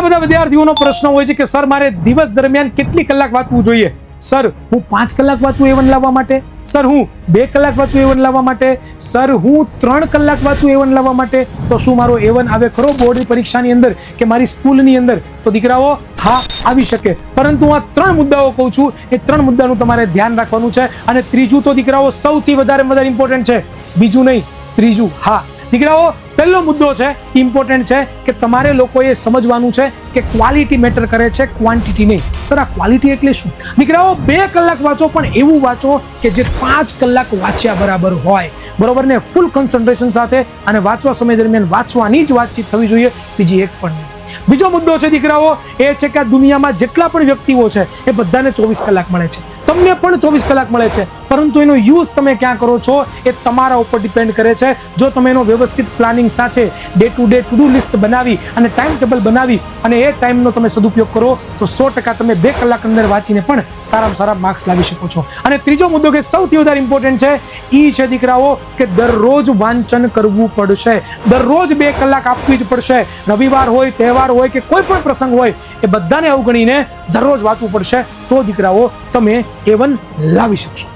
ઘણા બધા વિદ્યાર્થીઓનો પ્રશ્ન હોય છે કે સર મારે દિવસ દરમિયાન કેટલી કલાક વાંચવું જોઈએ? સર હું 5 કલાક વાંચું A1 લાવવા માટે? સર હું 2 કલાક વાંચું A1 લાવવા માટે? સર હું 3 કલાક વાંચું A1 લાવવા માટે? તો શું મારો A1 આવે ખરો બોર્ડની પરીક્ષાની અંદર કે મારી સ્કૂલની અંદર? તો દીકરાઓ હા આવી શકે, પરંતુ હું આ 3 મુદ્દાઓ કહું છું, એ 3 મુદ્દાનું તમારે ધ્યાન રાખવાનું છે. અને ત્રીજું તો દીકરાઓ સૌથી વધારે ઇમ્પોર્ટન્ટ છે, બીજું નહીં ત્રીજું. હા દીકરાઓ, પહેલો મુદ્દો છે ઇમ્પોર્ટન્ટ છે કે તમારે લોકોએ સમજવાનું છે કે ક્વોલિટી મેટર કરે છે, ક્વોન્ટિટી નહીં. સર આ ક્વોલિટી એટલે શું? દીકરાઓ 2 કલાક વાંચો, પણ એવું વાંચો કે જે 5 કલાક વાંચ્યા બરાબર હોય, બરોબર ને? ફૂલ કન્સન્ટ્રેશન સાથે, અને વાંચવા સમય દરમિયાન વાંચવાની જ વાતચીત થવી જોઈએ, બીજી એક પણ નહીં. બીજો મુદ્દો છે દીકરાઓ એ છે કે આ દુનિયામાં જેટલા પણ વ્યક્તિઓ છે એ બધાને 24 કલાક મળે છે, તમને પણ 24 કલાક મળે છે, પરંતુ એનો યુઝ તમે ક્યાં કરો છો એ તમારા ઉપર ડિપેન્ડ કરે છે. જો તમે એનો વ્યવસ્થિત પ્લાનિંગ સાથે day to day to do list બનાવી અને ટાઈમ ટેબલ બનાવી અને એ ટાઈમનો તમે સદુપયોગ કરો તો 100% તમે 2 કલાક અંદર વાંચીને પણ સારામાં સારા માર્ક્સ લાવી શકો છો. અને ત્રીજો મુદ્દો કે સૌથી વધારે ઇમ્પોર્ટન્ટ છે એ છે દીકરાઓ કે દરરોજ વાંચન કરવું પડશે, દરરોજ 2 કલાક આપવી જ પડશે. રવિવાર હોય, તહેવાર હોય કે કોઈ પણ પ્રસંગ હોય, એ બધાને અવગણીને દરરોજ વાંચવું પડશે, તો દીકરાઓ તમે A1 લાવી શકશો.